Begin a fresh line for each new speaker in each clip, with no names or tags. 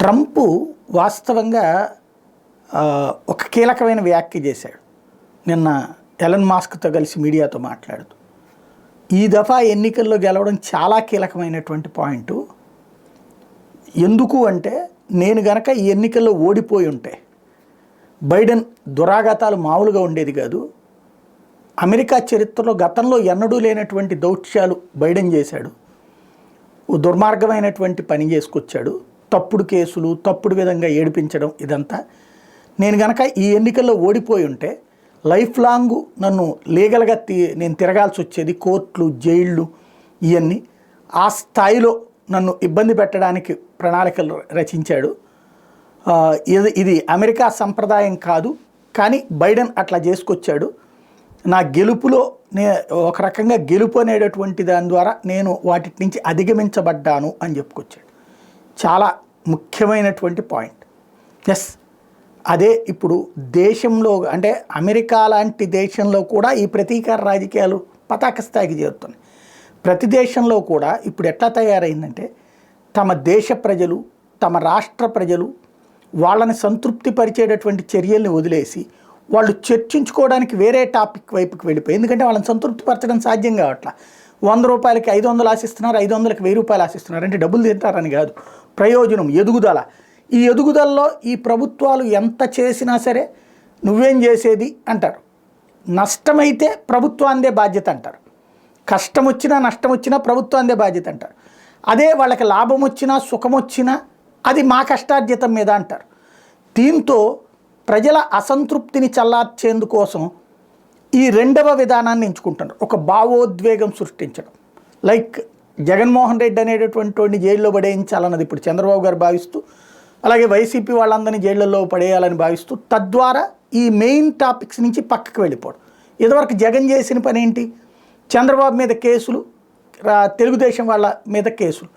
Trump వాస్తవంగా ఒక కీలకమైన వ్యాఖ్య చేశాడు నిన్న ఎలన్ మాస్క్తో కలిసి మీడియాతో మాట్లాడుతూ. ఈ దఫా ఎన్నికల్లో గెలవడం చాలా కీలకమైనటువంటి పాయింట్. ఎందుకు అంటే నేను గనక ఈ ఎన్నికల్లో ఓడిపోయి ఉంటే బైడెన్ దురాఘాతాలు మామూలుగా ఉండేది కాదు. అమెరికా చరిత్రలో గతంలో ఎన్నడూ లేనటువంటి దౌత్యాలు బైడెన్ చేశాడు. దుర్మార్గమైనటువంటి పని చేసుకొచ్చాడు. తప్పుడు కేసులు, తప్పుడు విధంగా ఏడిపించడం, ఇదంతా. నేను గనక ఈ ఎన్నికల్లో ఓడిపోయి ఉంటే లైఫ్ లాంగ్ నన్ను లీగల్గా నేను తిరగాల్సి వచ్చేది, కోర్టులు, జైళ్ళు, ఇవన్నీ. ఆ స్థాయిలో నన్ను ఇబ్బంది పెట్టడానికి ప్రణాళికలు రచించాడు. ఇది అమెరికా సంప్రదాయం కాదు, కానీ బైడెన్ అట్లా చేసుకొచ్చాడు. నా గెలుపులో ఒక రకంగా గెలుపు అనేటటువంటి దాని ద్వారా నేను వాటి నుంచి అధిగమించబడ్డాను అని చెప్పుకొచ్చాడు. చాలా ముఖ్యమైనటువంటి పాయింట్. ఎస్, అదే ఇప్పుడు దేశంలో అంటే అమెరికా లాంటి దేశంలో కూడా ఈ ప్రతీకార రాజకీయాలు పతాక స్థాయికి చేరుతున్నాయి. ప్రతి దేశంలో కూడా ఇప్పుడు ఎట్లా తయారైందంటే తమ దేశ ప్రజలు, తమ రాష్ట్ర ప్రజలు వాళ్ళని సంతృప్తి పరిచేటటువంటి చర్యల్ని వదిలేసి వాళ్ళు చర్చించుకోవడానికి వేరే టాపిక్ వైపుకి వెళ్ళిపోయి, ఎందుకంటే వాళ్ళని సంతృప్తి పరచడం సాధ్యం కావట్లా. 100 రూపాయలకి 500 ఆశిస్తున్నారు, 500కి 1000 రూపాయలు ఆశిస్తున్నారు. అంటే డబ్బులు తింటారని కాదు, ప్రయోజనం, ఎదుగుదల. ఈ ఎదుగుదలలో ఈ ప్రభుత్వాలు ఎంత చేసినా సరే నువ్వేం చేసేది అంటారు. నష్టమైతే ప్రభుత్వాందే బాధ్యత అంటారు. కష్టం వచ్చినా నష్టం వచ్చినా ప్రభుత్వాందే బాధ్యత అంటారు. అదే వాళ్ళకి లాభం వచ్చినా సుఖం వచ్చినా అది మా కష్టార్జితం మీద అంటారు. దీంతో ప్రజల అసంతృప్తిని చల్లార్చేందుకోసం ఈ రెండవ విధానాన్ని ఎంచుకుంటున్నారు. ఒక భావోద్వేగం సృష్టించడం. లైక్ జగన్మోహన్ రెడ్డి అనేటటువంటి వాడిని జైల్లో పడేయించాలన్నది ఇప్పుడు చంద్రబాబు గారు భావిస్తూ, అలాగే వైసీపీ వాళ్ళందరినీ జైళ్ళల్లో పడేయాలని భావిస్తూ, తద్వారా ఈ మెయిన్ టాపిక్స్ నుంచి పక్కకు వెళ్ళిపోవడం. ఇదివరకు జగన్ చేసిన పని ఏంటి? చంద్రబాబు మీద కేసులు, తెలుగుదేశం వాళ్ళ మీద కేసులు,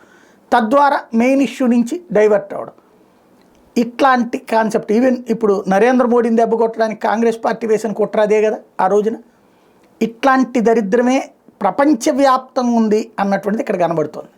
తద్వారా మెయిన్ ఇష్యూ నుంచి డైవర్ట్ అవ్వడం. ఇట్లాంటి కాన్సెప్ట్. ఈవెన్ ఇప్పుడు నరేంద్ర మోడీని దెబ్బ కొట్టడానికి కాంగ్రెస్ పార్టీ వేసిన కుట్ర అదే కదా ఆ రోజున. ఇట్లాంటి దరిద్రమే ప్రపంచవ్యాప్తంగా ఉంది అన్నటువంటిది ఇక్కడ కనబడుతోంది.